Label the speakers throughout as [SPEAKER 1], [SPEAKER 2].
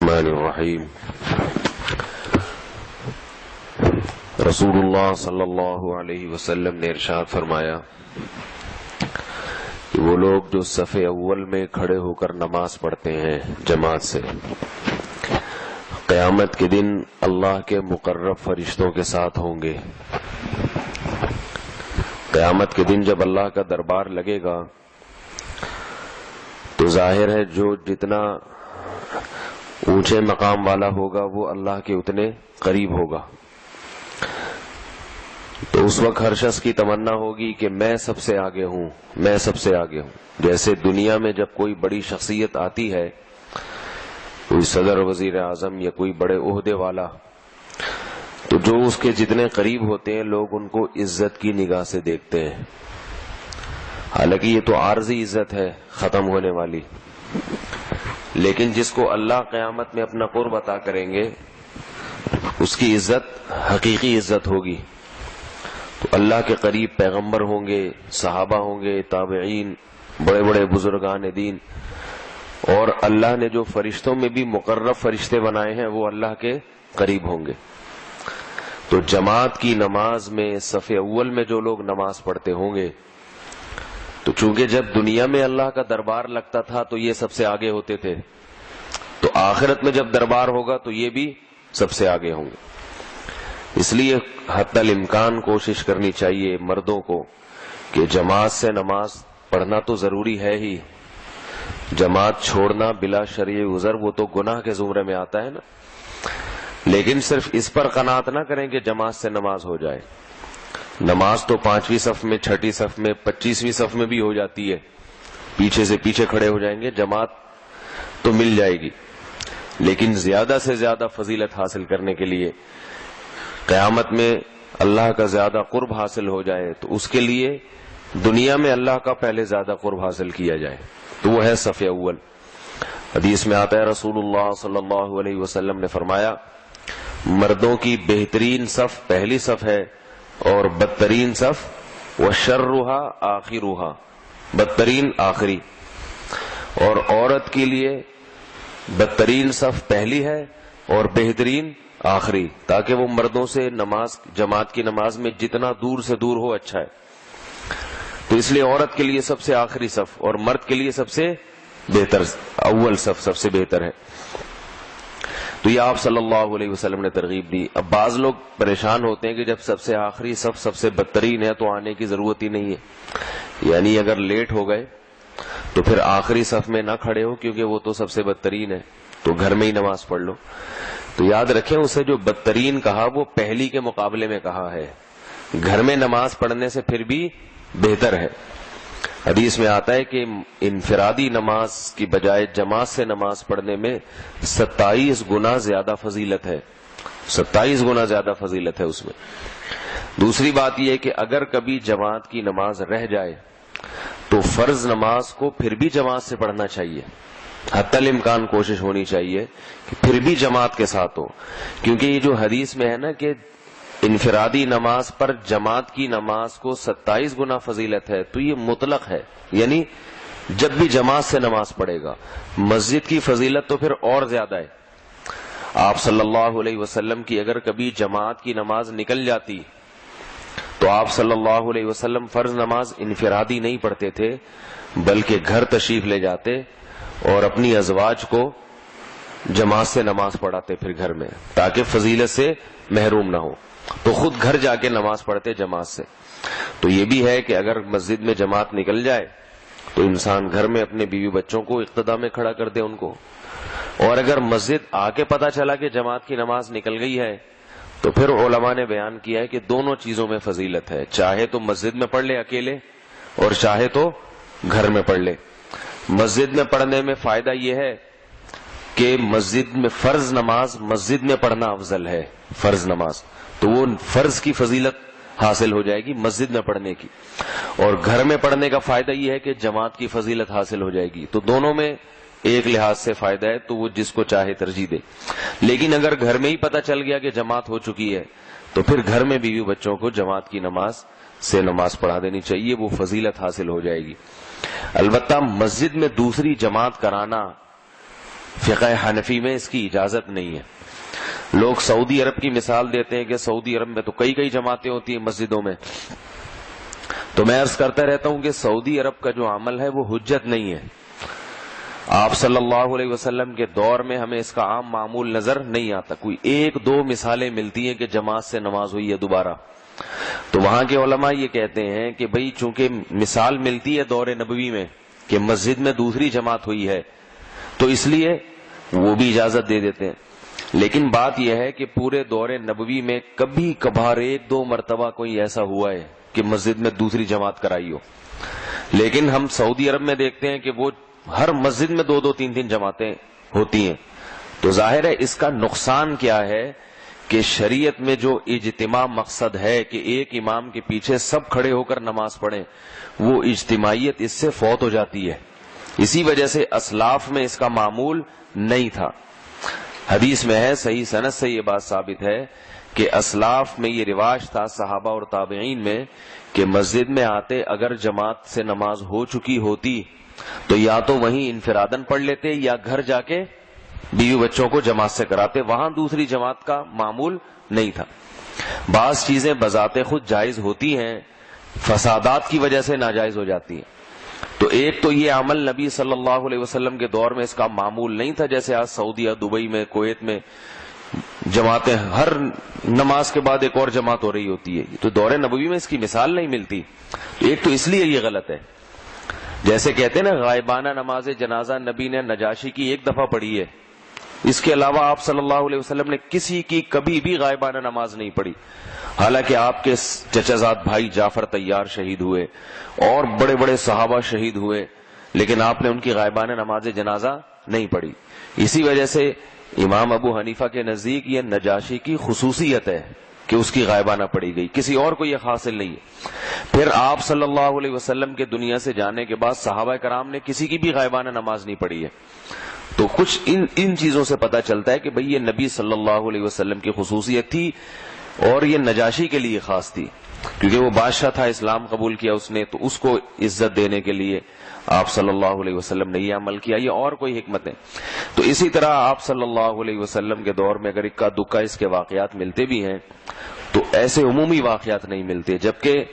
[SPEAKER 1] الرحمن الرحیم رسول اللہ صلی اللہ علیہ وسلم نے ارشاد فرمایا کہ وہ لوگ جو صف اول میں کھڑے ہو کر نماز پڑھتے ہیں جماعت سے، قیامت کے دن اللہ کے مقرب فرشتوں کے ساتھ ہوں گے۔ قیامت کے دن جب اللہ کا دربار لگے گا تو ظاہر ہے جو جتنا اونچے مقام والا ہوگا وہ اللہ کے اتنے قریب ہوگا، تو اس وقت ہر شخص کی تمنا ہوگی کہ میں سب سے آگے ہوں، میں سب سے آگے ہوں۔ جیسے دنیا میں جب کوئی بڑی شخصیت آتی ہے، کوئی صدر، وزیر اعظم یا کوئی بڑے عہدے والا، تو جو اس کے جتنے قریب ہوتے ہیں لوگ ان کو عزت کی نگاہ سے دیکھتے ہیں، حالانکہ یہ تو عارضی عزت ہے ختم ہونے والی، لیکن جس کو اللہ قیامت میں اپنا قرب عطا کریں گے اس کی عزت حقیقی عزت ہوگی۔ تو اللہ کے قریب پیغمبر ہوں گے، صحابہ ہوں گے، تابعین، بڑے بڑے بزرگان دین، اور اللہ نے جو فرشتوں میں بھی مقرب فرشتے بنائے ہیں وہ اللہ کے قریب ہوں گے۔ تو جماعت کی نماز میں صف اول میں جو لوگ نماز پڑھتے ہوں گے، تو چونکہ جب دنیا میں اللہ کا دربار لگتا تھا تو یہ سب سے آگے ہوتے تھے، تو آخرت میں جب دربار ہوگا تو یہ بھی سب سے آگے ہوں گے۔ اس لیے حتی الامکان کوشش کرنی چاہیے مردوں کو کہ جماعت سے نماز پڑھنا تو ضروری ہے ہی، جماعت چھوڑنا بلا شرعی عذر وہ تو گناہ کے زمرے میں آتا ہے نا، لیکن صرف اس پر قناعت نہ کریں کہ جماعت سے نماز ہو جائے۔ نماز تو 5ویں صف میں، 6ٹھی صف میں، 25ویں صف میں بھی ہو جاتی ہے، پیچھے سے پیچھے کھڑے ہو جائیں گے، جماعت تو مل جائے گی، لیکن زیادہ سے زیادہ فضیلت حاصل کرنے کے لیے، قیامت میں اللہ کا زیادہ قرب حاصل ہو جائے تو اس کے لیے دنیا میں اللہ کا پہلے زیادہ قرب حاصل کیا جائے، تو وہ ہے صف اول۔ حدیث میں آتا ہے رسول اللہ صلی اللہ علیہ وسلم نے فرمایا مردوں کی بہترین صف پہلی صف ہے اور بدترین صف وشرھا آخرھا، بدترین آخری، اور عورت کے لیے بدترین صف پہلی ہے اور بہترین آخری، تاکہ وہ مردوں سے نماز جماعت کی نماز میں جتنا دور سے دور ہو اچھا ہے۔ تو اس لیے عورت کے لیے سب سے آخری صف اور مرد کے لیے سب سے بہتر اول صف سب سے بہتر ہے۔ تو یہ آپ صلی اللہ علیہ وسلم نے ترغیب دی۔ اب بعض لوگ پریشان ہوتے ہیں کہ جب سب سے آخری صف سب سے بدترین ہے تو آنے کی ضرورت ہی نہیں ہے، یعنی اگر لیٹ ہو گئے تو پھر آخری صف میں نہ کھڑے ہو کیونکہ وہ تو سب سے بدترین ہے، تو گھر میں ہی نماز پڑھ لو۔ تو یاد رکھیں اسے جو بدترین کہا وہ پہلی کے مقابلے میں کہا ہے، گھر میں نماز پڑھنے سے پھر بھی بہتر ہے۔ حدیث میں آتا ہے کہ انفرادی نماز کی بجائے جماعت سے نماز پڑھنے میں 27 گنا زیادہ فضیلت ہے، 27 گنا زیادہ فضیلت ہے اس میں۔ دوسری بات یہ ہے کہ اگر کبھی جماعت کی نماز رہ جائے تو فرض نماز کو پھر بھی جماعت سے پڑھنا چاہیے، حتی الامکان کوشش ہونی چاہیے کہ پھر بھی جماعت کے ساتھ ہو، کیونکہ یہ جو حدیث میں ہے نا کہ انفرادی نماز پر جماعت کی نماز کو 27 گنا فضیلت ہے، تو یہ مطلق ہے، یعنی جب بھی جماعت سے نماز پڑھے گا۔ مسجد کی فضیلت تو پھر اور زیادہ ہے۔ آپ صلی اللہ علیہ وسلم کی اگر کبھی جماعت کی نماز نکل جاتی تو آپ صلی اللہ علیہ وسلم فرض نماز انفرادی نہیں پڑھتے تھے بلکہ گھر تشریف لے جاتے اور اپنی ازواج کو جماعت سے نماز پڑھاتے پھر گھر میں، تاکہ فضیلت سے محروم نہ ہو، تو خود گھر جا کے نماز پڑھتے جماعت سے۔ تو یہ بھی ہے کہ اگر مسجد میں جماعت نکل جائے تو انسان گھر میں اپنے بیوی بچوں کو اقتدا میں کھڑا کر دے ان کو، اور اگر مسجد آ کے پتہ چلا کہ جماعت کی نماز نکل گئی ہے تو پھر علماء نے بیان کیا ہے کہ دونوں چیزوں میں فضیلت ہے، چاہے تو مسجد میں پڑھ لے اکیلے اور چاہے تو گھر میں پڑھ لے۔ مسجد میں پڑھنے میں فائدہ یہ ہے کہ مسجد میں فرض نماز مسجد میں پڑھنا افضل ہے، فرض نماز تو وہ فرض کی فضیلت حاصل ہو جائے گی مسجد میں پڑھنے کی، اور گھر میں پڑھنے کا فائدہ یہ ہے کہ جماعت کی فضیلت حاصل ہو جائے گی۔ تو دونوں میں ایک لحاظ سے فائدہ ہے تو وہ جس کو چاہے ترجیح دے، لیکن اگر گھر میں ہی پتہ چل گیا کہ جماعت ہو چکی ہے تو پھر گھر میں بیوی بچوں کو جماعت کی نماز سے نماز پڑھا دینی چاہیے، وہ فضیلت حاصل ہو جائے گی۔ البتہ مسجد میں دوسری جماعت کرانا فقہ حنفی میں اس کی اجازت نہیں ہے. لوگ سعودی عرب کی مثال دیتے ہیں کہ سعودی عرب میں تو کئی جماعتیں ہوتی ہیں مسجدوں میں. تو میں عرض کرتا رہتا ہوں کہ سعودی عرب کا جو عمل ہے وہ حجت نہیں ہے. آپ صلی اللہ علیہ وسلم کے دور میں ہمیں اس کا عام معمول نظر نہیں آتا. کوئی ایک دو مثالیں ملتی ہیں کہ جماعت سے نماز ہوئی ہے دوبارہ. تو وہاں کے علماء یہ کہتے ہیں کہ بھئی چونکہ مثال ملتی ہے دور نبوی میں کہ مسجد میں دوسری جماعت ہوئی ہے تو اس لیے وہ بھی اجازت دے دیتے ہیں. لیکن بات یہ ہے کہ پورے دور نبوی میں کبھی کبھار ایک دو مرتبہ کوئی ایسا ہوا ہے کہ مسجد میں دوسری جماعت کرائی ہو. لیکن ہم سعودی عرب میں دیکھتے ہیں کہ وہ ہر مسجد میں دو تین جماعتیں ہوتی ہیں. تو ظاہر ہے اس کا نقصان کیا ہے کہ شریعت میں جو اجتماع مقصد ہے کہ ایک امام کے پیچھے سب کھڑے ہو کر نماز پڑھیں، وہ اجتماعیت اس سے فوت ہو جاتی ہے. اسی وجہ سے اسلاف میں اس کا معمول نہیں تھا. حدیث میں ہے، صحیح سند سے یہ بات ثابت ہے کہ اسلاف میں یہ رواج تھا صحابہ اور تابعین میں کہ مسجد میں آتے اگر جماعت سے نماز ہو چکی ہوتی تو یا تو وہیں انفرادن پڑھ لیتے یا گھر جا کے بیوی بچوں کو جماعت سے کراتے. وہاں دوسری جماعت کا معمول نہیں تھا. بعض چیزیں بذات خود جائز ہوتی ہیں، فسادات کی وجہ سے ناجائز ہو جاتی ہیں. تو ایک تو یہ عمل نبی صلی اللہ علیہ وسلم کے دور میں اس کا معمول نہیں تھا، جیسے آج سعودیہ، دبئی میں، کویت میں جماعتیں ہر نماز کے بعد ایک اور جماعت ہو رہی ہوتی ہے. تو دور نبوی میں اس کی مثال نہیں ملتی. ایک تو اس لیے یہ غلط ہے. جیسے کہتے ہیں نا غائبانہ نماز جنازہ نبی نے نجاشی کی ایک دفعہ پڑھی ہے، اس کے علاوہ آپ صلی اللہ علیہ وسلم نے کسی کی کبھی بھی غائبانہ نماز نہیں پڑھی. حالانکہ آپ کے چچا زاد بھائی جعفر طیار شہید ہوئے اور بڑے بڑے صحابہ شہید ہوئے، لیکن آپ نے ان کی غائبانہ نماز جنازہ نہیں پڑھی. اسی وجہ سے امام ابو حنیفہ کے نزدیک یہ نجاشی کی خصوصیت ہے کہ اس کی غائبانہ پڑھی گئی، کسی اور کو یہ حاصل نہیں ہے. پھر آپ صلی اللہ علیہ وسلم کے دنیا سے جانے کے بعد صحابہ کرام نے کسی کی بھی غائبانہ نماز نہیں پڑھی ہے. تو کچھ ان چیزوں سے پتہ چلتا ہے کہ بھئی یہ نبی صلی اللہ علیہ وسلم کی خصوصیت تھی اور یہ نجاشی کے لیے خاص تھی کیونکہ وہ بادشاہ تھا، اسلام قبول کیا اس نے، تو اس کو عزت دینے کے لیے آپ صلی اللہ علیہ وسلم نے یہ عمل کیا. یہ اور کوئی حکمت ہے. تو اسی طرح آپ صلی اللہ علیہ وسلم کے دور میں اگر اکا دکا اس کے واقعات ملتے بھی ہیں تو ایسے عمومی واقعات نہیں ملتے. جبکہ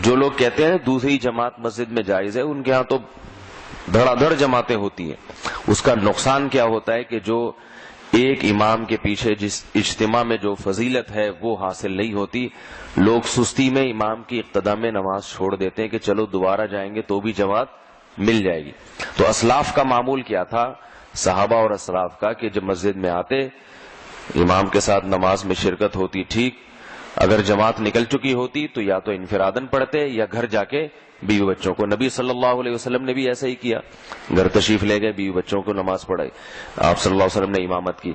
[SPEAKER 1] جو لوگ کہتے ہیں دوسری جماعت مسجد میں جائز ہے، ان کے ہاں تو دھڑا دھڑ جماعتیں ہوتی ہیں. اس کا نقصان کیا ہوتا ہے کہ جو ایک امام کے پیچھے جس اجتماع میں جو فضیلت ہے وہ حاصل نہیں ہوتی. لوگ سستی میں امام کی اقتداء میں نماز چھوڑ دیتے ہیں کہ چلو دوبارہ جائیں گے تو بھی جماعت مل جائے گی. تو اسلاف کا معمول کیا تھا، صحابہ اور اسلاف کا، کہ جب مسجد میں آتے امام کے ساتھ نماز میں شرکت ہوتی ٹھیک، اگر جماعت نکل چکی ہوتی تو یا تو انفرادن پڑھتے یا گھر جا کے بیوی بچوں کو. نبی صلی اللہ علیہ وسلم نے بھی ایسا ہی کیا، گھر تشریف لے گئے، بیوی بچوں کو نماز پڑھائی، آپ صلی اللہ علیہ وسلم نے امامت کی.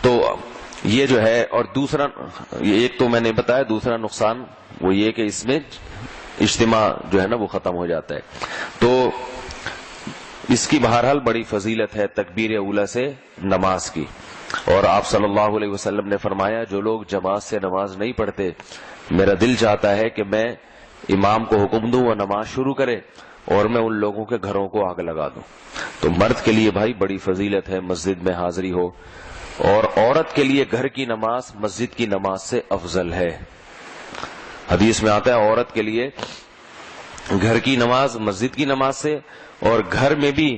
[SPEAKER 1] تو یہ جو ہے، اور دوسرا ایک تو میں نے بتایا، دوسرا نقصان وہ یہ کہ اس میں اجتماع جو ہے نا وہ ختم ہو جاتا ہے. تو اس کی بہرحال بڑی فضیلت ہے تکبیر اولی سے نماز کی. اور آپ صلی اللہ علیہ وسلم نے فرمایا جو لوگ جماعت سے نماز نہیں پڑھتے، میرا دل چاہتا ہے کہ میں امام کو حکم دوں وہ نماز شروع کرے اور میں ان لوگوں کے گھروں کو آگ لگا دوں. تو مرد کے لیے بھائی بڑی فضیلت ہے مسجد میں حاضری ہو، اور عورت کے لیے گھر کی نماز مسجد کی نماز سے افضل ہے. حدیث میں آتا ہے عورت کے لیے گھر کی نماز مسجد کی نماز سے، اور گھر میں بھی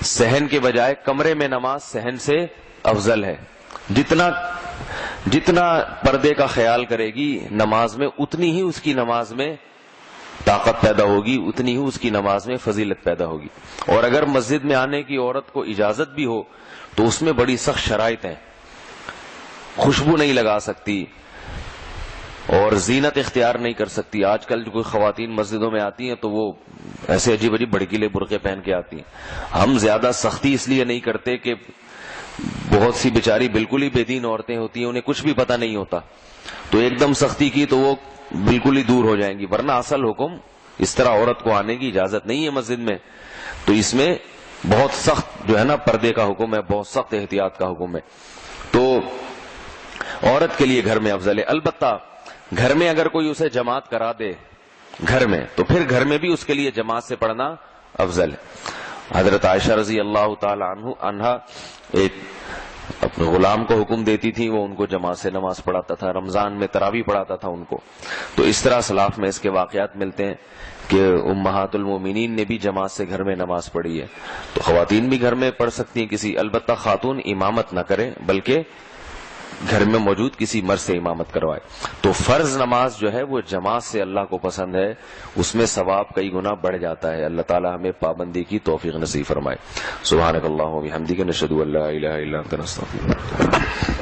[SPEAKER 1] صحن کے بجائے کمرے میں نماز صحن سے افضل ہے. جتنا پردے کا خیال کرے گی نماز میں، اتنی ہی اس کی نماز میں طاقت پیدا ہوگی، اتنی ہی اس کی نماز میں فضیلت پیدا ہوگی. اور اگر مسجد میں آنے کی عورت کو اجازت بھی ہو تو اس میں بڑی سخت شرائط ہیں. خوشبو نہیں لگا سکتی اور زینت اختیار نہیں کر سکتی. آج کل جو کوئی خواتین مسجدوں میں آتی ہیں تو وہ ایسے عجیب عجیب بھڑکیلے برقعے پہن کے آتی ہیں. ہم زیادہ سختی اس لیے نہیں کرتے کہ بہت سی بیچاری بالکل ہی بے دین عورتیں ہوتی ہیں، انہیں کچھ بھی پتہ نہیں ہوتا، تو ایک دم سختی کی تو وہ بالکل ہی دور ہو جائیں گی. ورنہ اصل حکم اس طرح عورت کو آنے کی اجازت نہیں ہے مسجد میں. تو اس میں بہت سخت جو ہے نا پردے کا حکم ہے، بہت سخت احتیاط کا حکم ہے. تو عورت کے لیے گھر میں افضل ہے. البتہ گھر میں اگر کوئی اسے جماعت کرا دے گھر میں، تو پھر گھر میں بھی اس کے لیے جماعت سے پڑھنا افضل ہے. حضرت عائشہ رضی اللہ تعالی عنہا ایک اپنے غلام کو حکم دیتی تھی، وہ ان کو جماعت سے نماز پڑھاتا تھا، رمضان میں تراویح پڑھاتا تھا ان کو. تو اس طرح سلاف میں اس کے واقعات ملتے ہیں کہ امہات المومنین نے بھی جماعت سے گھر میں نماز پڑھی ہے. تو خواتین بھی گھر میں پڑھ سکتی ہیں کسی، البتہ خاتون امامت نہ کرے بلکہ گھر میں موجود کسی مرد سے امامت کروائے. تو فرض نماز جو ہے وہ جماعت سے اللہ کو پسند ہے، اس میں ثواب کئی گنا بڑھ جاتا ہے. اللہ تعالی ہمیں پابندی کی توفیق نصیب فرمائے. سبحانک اللہم و بحمدک، نشہد ان لا الہ الا انت، نستغفرک.